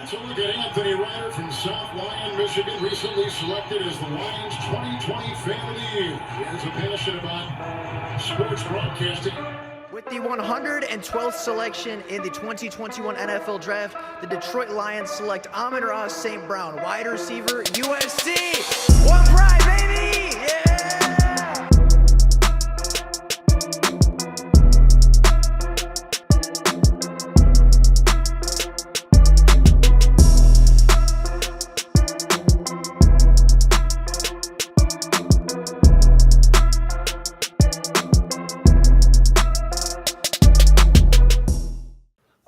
So look at Anthony Ryder from South Lyon, Michigan, recently selected as the Lions 2020 Fan of the Year. He has a passion about sports broadcasting. With the 112th selection in the 2021 NFL Draft, the Detroit Lions select Amon-Ra St. Brown, wide receiver, USC. One pride, baby! Yeah!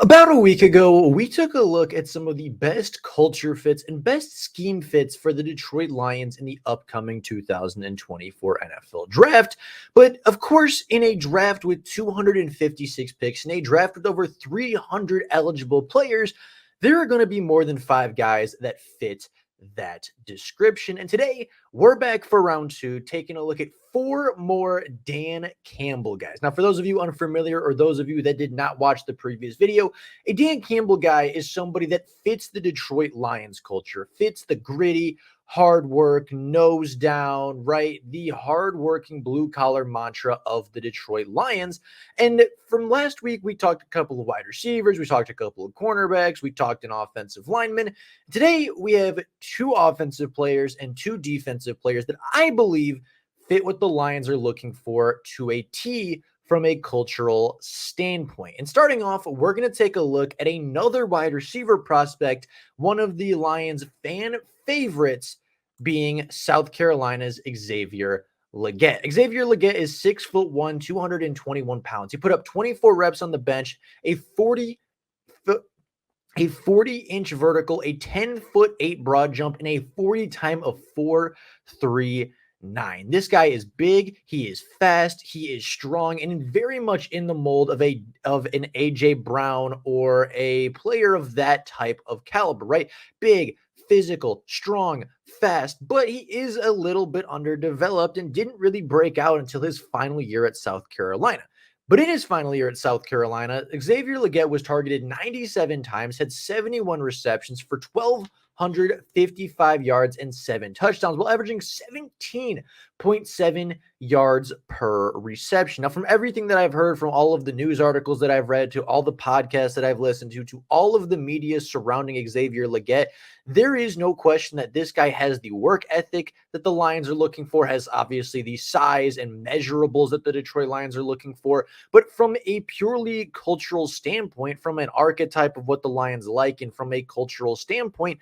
About a week ago, we took a look at some of the best culture fits and best scheme fits for the Detroit Lions in the upcoming 2024 NFL Draft. But of course, in a draft with 256 picks, in a draft with over 300 eligible players, there are going to be more than 5 guys that fit that description. And today, we're back for round 2, taking a look at 4 more Dan Campbell guys. Now, for those of you unfamiliar or those of you that did not watch the previous video, a Dan Campbell guy is somebody that fits the Detroit Lions culture, fits the gritty, hard work, nose down, right? The hard-working blue-collar mantra of the Detroit Lions. And from last week, we talked a couple of wide receivers, we talked a couple of cornerbacks, we talked an offensive lineman. Today, we have 2 offensive players and 2 defensive players that I believe fit what the Lions are looking for to a T from a cultural standpoint. And starting off, we're going to take a look at another wide receiver prospect, one of the Lions' fan favorites being South Carolina's Xavier Legette. Xavier Legette is 6'1", 221 pounds. He put up 24 reps on the bench, a 40-inch vertical, a 10'8" broad jump, and a 40 time of 4.39. This guy is big, he is fast, he is strong, and very much in the mold of an AJ Brown or a player of that type of caliber, right? Big, physical, strong, fast, but he is a little bit underdeveloped and didn't really break out until his final year at South Carolina. But in his final year at South Carolina, Xavier Legette was targeted 97 times, had 71 receptions for 1,255 yards and 7 touchdowns, while averaging 17.7 yards per reception. Now, from everything that I've heard, from all of the news articles that I've read, to all the podcasts that I've listened to all of the media surrounding Xavier Legette, there is no question that this guy has the work ethic that the Lions are looking for, has obviously the size and measurables that the Detroit Lions are looking for. But from a purely cultural standpoint, from an archetype of what the Lions like, and from a cultural standpoint,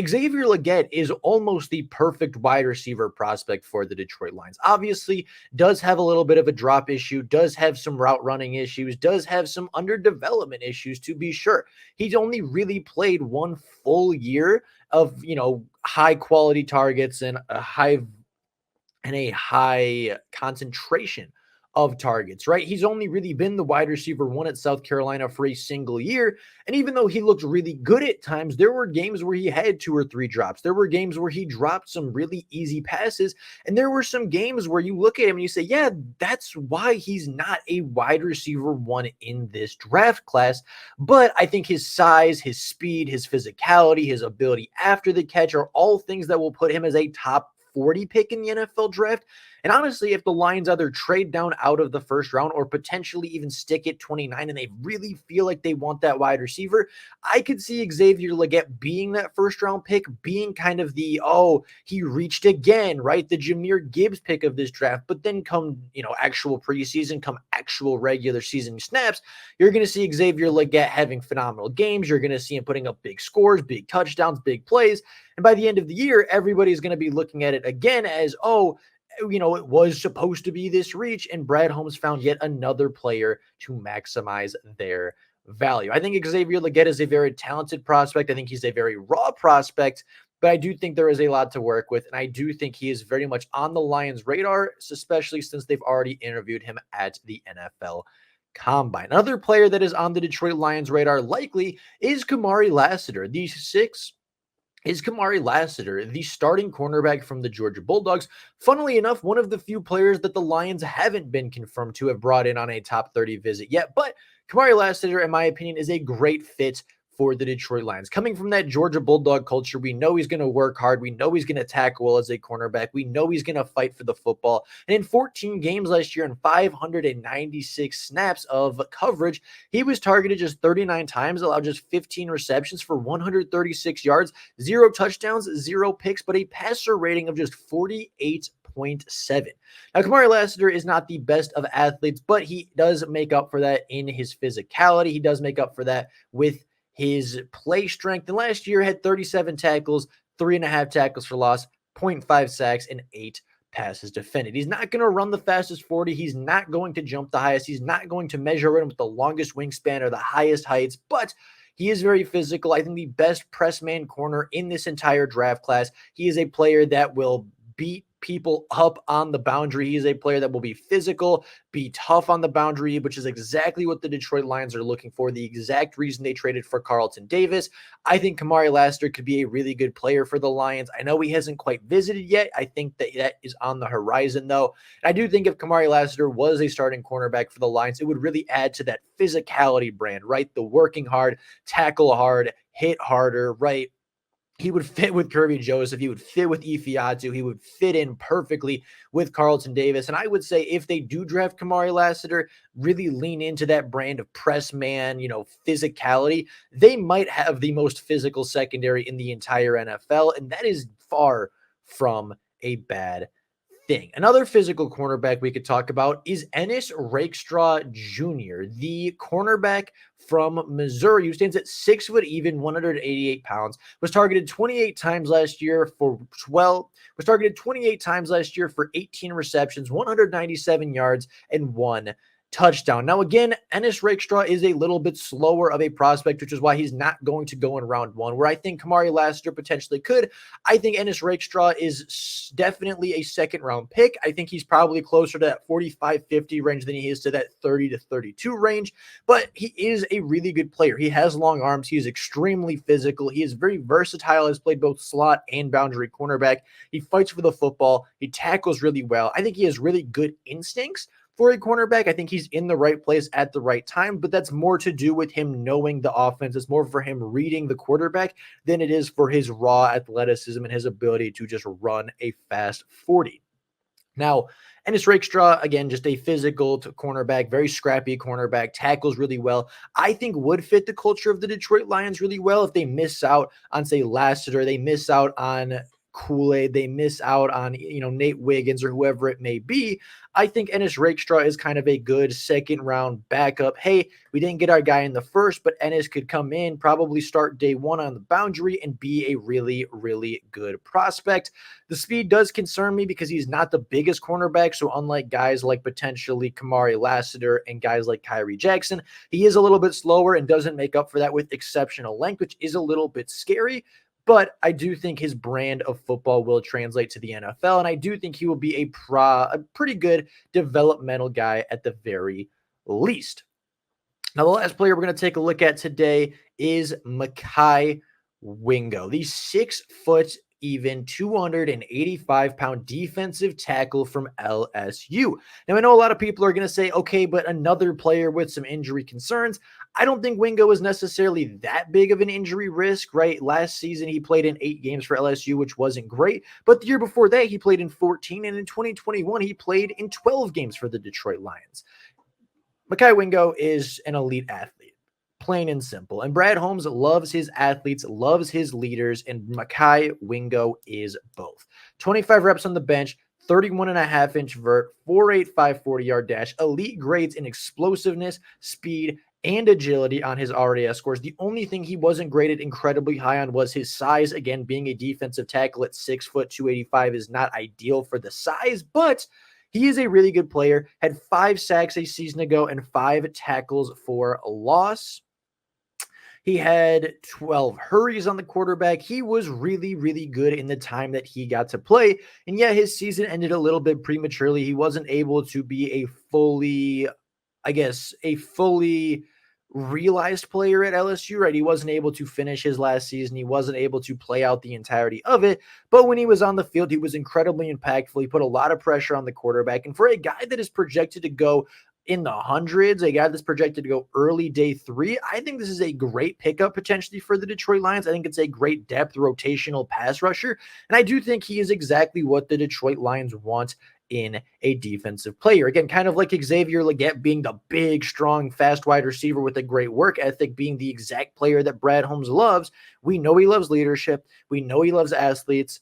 Xavier Legette is almost the perfect wide receiver prospect for the Detroit Lions. Obviously, does have a little bit of a drop issue, does have some route running issues, does have some underdevelopment issues, to be sure. He's only really played 1 full year of, high quality targets and a high concentration of targets, right? He's only really been the wide receiver 1 at South Carolina for a single year. And even though he looked really good at times, there were games where he had 2 or 3 drops. There were games where he dropped some really easy passes. And there were some games where you look at him and you say, yeah, that's why he's not a wide receiver 1 in this draft class. But I think his size, his speed, his physicality, his ability after the catch are all things that will put him as a top 40 pick in the NFL draft. And honestly, if the Lions either trade down out of the first round or potentially even stick at 29 and they really feel like they want that wide receiver, I could see Xavier Legette being that first round pick, being kind of the, he reached again, right? The Jahmyr Gibbs pick of this draft. But then come, actual preseason, come actual regular season snaps, you're going to see Xavier Legette having phenomenal games. You're going to see him putting up big scores, big touchdowns, big plays. And by the end of the year, everybody's going to be looking at it again as, it was supposed to be this reach, and Brad Holmes found yet another player to maximize their value. I think Xavier Legette is a very talented prospect. I think he's a very raw prospect, but I do think there is a lot to work with, and I do think he is very much on the Lions' radar, especially since they've already interviewed him at the NFL Combine. Another player that is on the Detroit Lions' radar likely is Kamari Lassiter, the starting cornerback from the Georgia Bulldogs. Funnily enough, one of the few players that the Lions haven't been confirmed to have brought in on a top 30 visit yet. But Kamari Lassiter, in my opinion, is a great fit for the Detroit Lions. Coming from that Georgia Bulldog culture, we know he's going to work hard. We know he's going to tackle well as a cornerback. We know he's going to fight for the football. And in 14 games last year and 596 snaps of coverage, he was targeted just 39 times, allowed just 15 receptions for 136 yards, 0 touchdowns, 0 picks, but a passer rating of just 48.7. Now, Kamari Lassiter is not the best of athletes, but he does make up for that in his physicality. He does make up for that with his play strength. And last year had 37 tackles, 3.5 tackles for loss, 0.5 sacks, and 8 passes defended. He's not going to run the fastest 40. He's not going to jump the highest. He's not going to measure in with the longest wingspan or the highest heights, but he is very physical. I think the best press man corner in this entire draft class. He is a player that will beat people up on the boundary. He is a player that will be physical, be tough on the boundary, which is exactly what the Detroit Lions are looking for, the exact reason they traded for Carlton Davis. I think Kamari Lassiter could be a really good player for the Lions. I know he hasn't quite visited yet. I think that is on the horizon, though. And I do think if Kamari Lassiter was a starting cornerback for the Lions, it would really add to that physicality brand, right? The working hard, tackle hard, hit harder, right? He would fit with Kirby Joseph. He would fit with Ifiatu. He would fit in perfectly with Carlton Davis. And I would say if they do draft Kamari Lassiter, really lean into that brand of press man, physicality, they might have the most physical secondary in the entire NFL. And that is far from a bad thing. Another physical cornerback we could talk about is Ennis Rakestraw Jr., the cornerback from Missouri, who stands at 6 foot even, 188 pounds, was targeted 28 times last year for 18 receptions, 197 yards, and 1 touchdown. Now, again, Ennis Rakestraw is a little bit slower of a prospect, which is why he's not going to go in round 1, where I think Kamari Lassiter potentially could. I think Ennis Rakestraw is definitely a second-round pick. I think he's probably closer to that 45-50 range than he is to that 30 to 32 range, but he is a really good player. He has long arms. He is extremely physical. He is very versatile. Has played both slot and boundary cornerback. He fights for the football. He tackles really well. I think he has really good instincts for a cornerback. I think he's in the right place at the right time, but that's more to do with him knowing the offense. It's more for him reading the quarterback than it is for his raw athleticism and his ability to just run a fast 40. Now, Ennis Rakestraw, again, just a physical cornerback, very scrappy cornerback, tackles really well. I think would fit the culture of the Detroit Lions really well if they miss out on, say, Lassiter, they miss out on Kool-Aid, they miss out on, Nate Wiggins or whoever it may be. I think Ennis Rakestraw is kind of a good second round backup. Hey, we didn't get our guy in the first, but Ennis could come in, probably start day 1 on the boundary and be a really, really good prospect. The speed does concern me because he's not the biggest cornerback. So unlike guys like potentially Kamari Lassiter and guys like Kyrie Jackson, he is a little bit slower and doesn't make up for that with exceptional length, which is a little bit scary. But I do think his brand of football will translate to the NFL, and I do think he will be a pretty good developmental guy at the very least. Now, the last player we're going to take a look at today is Mekhi Wingo, the 6 foot even 285-pound defensive tackle from LSU. Now, I know a lot of people are going to say, okay, but another player with some injury concerns. I don't think Wingo is necessarily that big of an injury risk, right? Last season, he played in 8 games for LSU, which wasn't great. But the year before that, he played in 14. And in 2021, he played in 12 games for the Detroit Lions. Mekhi Wingo is an elite athlete, plain and simple. And Brad Holmes loves his athletes, loves his leaders, and Mekhi Wingo is both. 25 reps on the bench, 31.5-inch vert, 4.85 40-yard dash, elite grades in explosiveness, speed, and agility on his RAS scores. The only thing he wasn't graded incredibly high on was his size. Again, being a defensive tackle at 6 foot 285 is not ideal for the size, but he is a really good player. Had 5 sacks a season ago and 5 tackles for a loss. He had 12 hurries on the quarterback. He was really, really good in the time that he got to play. And yeah, his season ended a little bit prematurely. He wasn't able to be a fully realized player at LSU, right? He wasn't able to finish his last season. He wasn't able to play out the entirety of it. But when he was on the field, he was incredibly impactful. He put a lot of pressure on the quarterback. And for a guy that is projected to go in the hundreds, a guy that's projected to go early day 3. I think this is a great pickup potentially for the Detroit Lions. I think it's a great depth rotational pass rusher. And I do think he is exactly what the Detroit Lions want in a defensive player. Again, kind of like Xavier Legette being the big, strong, fast wide receiver with a great work ethic, being the exact player that Brad Holmes loves. We know he loves leadership. We know he loves athletes.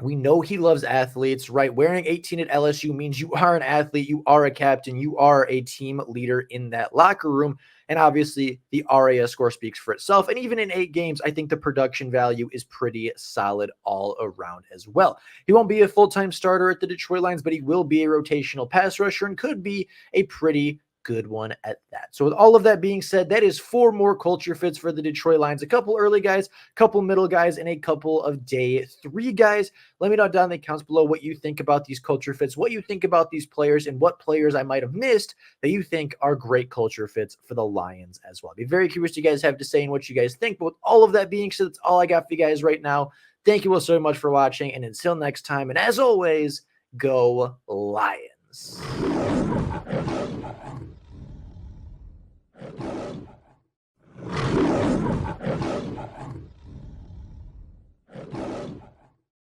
We know he loves athletes, right? Wearing 18 at LSU means you are an athlete, you are a captain, you are a team leader in that locker room. And obviously, the RAS score speaks for itself. And even in 8 games, I think the production value is pretty solid all around as well. He won't be a full-time starter at the Detroit Lions, but he will be a rotational pass rusher and could be a pretty good one at that. So with all of that being said, that is 4 more culture fits for the Detroit Lions. A couple early guys, a couple middle guys, and a couple of day 3 guys. Let me know down in the comments below what you think about these culture fits, what you think about these players, and what players I might have missed that you think are great culture fits for the Lions as well. I'd be very curious what you guys have to say and what you guys think. But with all of that being said, that's all I got for you guys right now. Thank you all so much for watching, and until next time, and as always, go Lions.